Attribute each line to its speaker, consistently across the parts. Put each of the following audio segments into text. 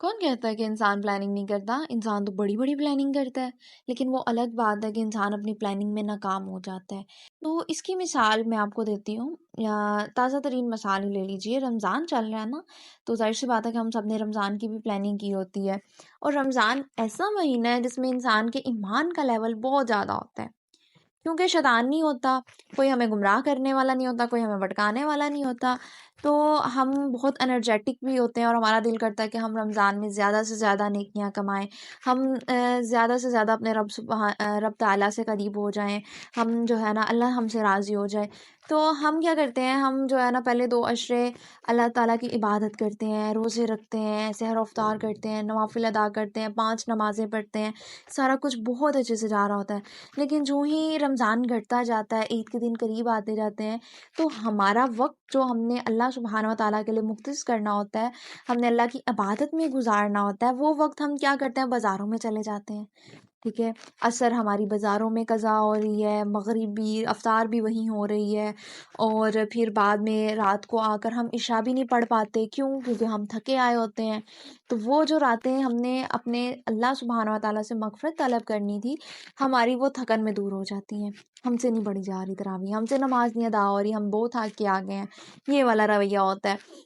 Speaker 1: کون کہتا ہے کہ انسان پلاننگ نہیں کرتا؟ انسان تو بڑی بڑی پلاننگ کرتا ہے، لیکن وہ الگ بات ہے کہ انسان اپنی پلاننگ میں ناکام ہو جاتا ہے۔ تو اس کی مثال میں آپ کو دیتی ہوں، یا تازہ ترین مثال ہی لے لیجیے، رمضان چل رہا ہے نا، تو ظاہر سی بات ہے کہ ہم سب نے رمضان کی بھی پلاننگ کی ہوتی ہے، اور رمضان ایسا مہینہ ہے جس میں انسان کے ایمان کا لیول بہت زیادہ ہوتا ہے، کیونکہ شیطان نہیں ہوتا، کوئی ہمیں گمراہ کرنے والا نہیں ہوتا، کوئی ہمیں بھٹکانے والا نہیں ہوتا، تو ہم بہت انرجیٹک بھی ہوتے ہیں، اور ہمارا دل کرتا ہے کہ ہم رمضان میں زیادہ سے زیادہ نیکیاں کمائیں، ہم زیادہ سے زیادہ اپنے رب تعالیٰ سے قریب ہو جائیں، ہم جو ہے نا اللہ ہم سے راضی ہو جائے۔ تو ہم کیا کرتے ہیں، ہم جو ہے نا پہلے 2 عشرے اللہ تعالیٰ کی عبادت کرتے ہیں، روزے رکھتے ہیں، سحر و افطار کرتے ہیں، نوافل ادا کرتے ہیں، 5 نمازیں پڑھتے ہیں، سارا کچھ بہت اچھے سے جا رہا ہوتا ہے۔ لیکن جو ہی رمضان گھٹتا جاتا ہے، عید کے دن قریب آتے جاتے ہیں، تو ہمارا وقت جو ہم نے اللہ سبحانہ و تعالیٰ کے لیے مختص کرنا ہوتا ہے، ہم نے اللہ کی عبادت میں گزارنا ہوتا ہے، وہ وقت ہم کیا کرتے ہیں، بازاروں میں چلے جاتے ہیں، ٹھیک ہے، عصر ہماری بازاروں میں قضا ہو رہی ہے، مغرب بھی، افطار بھی وہیں ہو رہی ہے، اور پھر بعد میں رات کو آ کر ہم عشاء بھی نہیں پڑھ پاتے، کیوں؟ کیونکہ ہم تھکے آئے ہوتے ہیں۔ تو وہ جو راتیں ہم نے اپنے اللہ سبحانہ و تعالیٰ سے مغفرت طلب کرنی تھی، ہماری وہ تھکن میں دور ہو جاتی ہیں، ہم سے نہیں پڑھی جا رہی تراویح، ہم سے نماز نہیں ادا ہو رہی، ہم بہت تھک کے آ گئے ہیں، یہ والا رویہ ہوتا ہے۔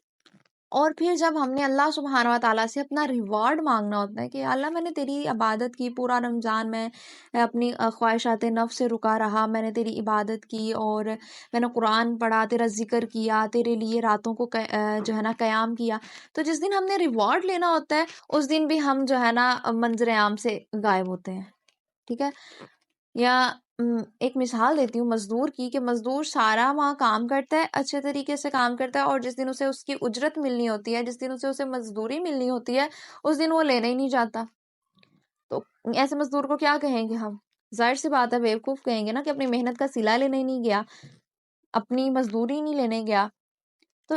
Speaker 1: اور پھر جب ہم نے اللہ سبحانہ و تعالیٰ سے اپنا ریوارڈ مانگنا ہوتا ہے کہ اللہ میں نے تیری عبادت کی پورا رمضان، میں اپنی خواہشات نفس سے رکا رہا، میں نے تیری عبادت کی، اور میں نے قرآن پڑھا، تیرا ذکر کیا، تیرے لیے راتوں کو جو ہے نا قیام کیا، تو جس دن ہم نے ریوارڈ لینا ہوتا ہے اس دن بھی ہم جو ہے نا منظر عام سے غائب ہوتے ہیں، ٹھیک ہے۔ یا ایک مثال دیتی ہوں مزدور کی، کہ مزدور سارا وہاں کام کرتا ہے، اچھے طریقے سے کام کرتا ہے، اور جس دن اسے اس کی اجرت ملنی ہوتی ہے، جس دن اسے مزدوری ملنی ہوتی ہے، اس دن وہ لینے ہی نہیں جاتا۔ تو ایسے مزدور کو کیا کہیں گے ہم؟ ظاہر سی بات ہے بیوقوف کہیں گے نا، کہ اپنی محنت کا صلہ لینے نہیں گیا، اپنی مزدوری نہیں لینے گیا۔ تو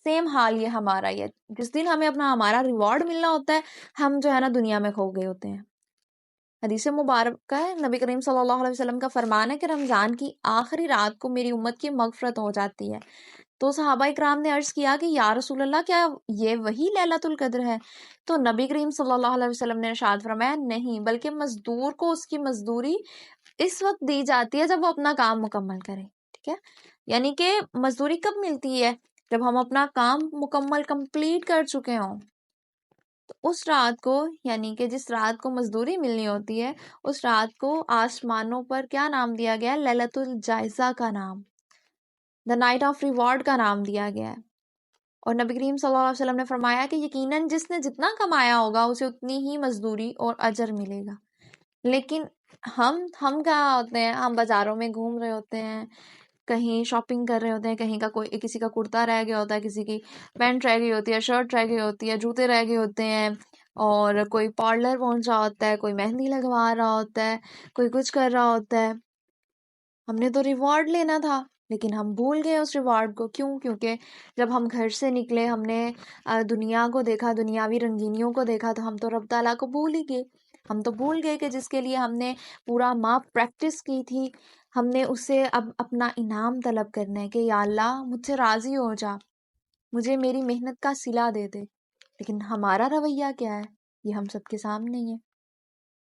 Speaker 1: سیم حال یہ ہمارا ہی ہے، جس دن ہمیں ہمارا ریوارڈ ملنا ہوتا ہے، ہم جو ہے نا دنیا میں کھو گئے ہوتے ہیں۔ حدیث مبارکہ ہے، نبی کریم صلی اللہ علیہ وسلم کا فرمان ہے کہ رمضان کی آخری رات کو میری امت کی مغفرت ہو جاتی ہے۔ تو صحابہ اکرام نے عرض کیا کہ یا رسول اللہ، کیا یہ وہی لیلۃ القدر ہے؟ تو نبی کریم صلی اللہ علیہ وسلم نے ارشاد فرمایا، نہیں، بلکہ مزدور کو اس کی مزدوری اس وقت دی جاتی ہے جب وہ اپنا کام مکمل کرے، ٹھیک ہے۔ یعنی کہ مزدوری کب ملتی ہے؟ جب ہم اپنا کام مکمل کمپلیٹ کر چکے ہوں، تو اس رات کو، یعنی کہ جس رات کو مزدوری ملنی ہوتی ہے، اس رات کو آسمانوں پر کیا نام دیا گیا ہے؟ لیلۃ الجائزہ کا نام، دا نائٹ آف ریوارڈ کا نام دیا گیا ہے۔ اور نبی کریم صلی اللہ علیہ وسلم نے فرمایا کہ یقیناً جس نے جتنا کمایا ہوگا اسے اتنی ہی مزدوری اور اجر ملے گا۔ لیکن ہم کہاں ہوتے ہیں؟ ہم بازاروں میں گھوم رہے ہوتے ہیں، کہیں شاپنگ کر رہے ہوتے ہیں، کہیں کا کسی کا کرتا رہ گیا ہوتا ہے، کسی کی پینٹ رہ گئی ہوتی ہے، شرٹ رہ گئی ہوتی ہے، جوتے رہ گئے ہوتے ہیں، اور کوئی پارلر پہنچا ہوتا ہے، کوئی مہندی لگوا رہا ہوتا ہے، کوئی کچھ کر رہا ہوتا ہے۔ ہم نے تو ریوارڈ لینا تھا، لیکن ہم بھول گئے اس ریوارڈ کو، کیوں؟ کیونکہ جب ہم گھر سے نکلے، ہم نے دنیا کو دیکھا، دنیاوی رنگینیوں کو دیکھا، تو ہم تو رب تعالیٰ کو بھول ہی گئے، ہم تو بھول گئے کہ جس کے لیے ہم نے پورا ماہ پریکٹس کی تھی، ہم نے اس سے اب اپنا انعام طلب کرنا ہے کہ یا اللہ مجھ سے راضی ہو جا، مجھے میری محنت کا صلہ دے دے۔ لیکن ہمارا رویہ کیا ہے؟ یہ ہم سب کے سامنے ہی ہے۔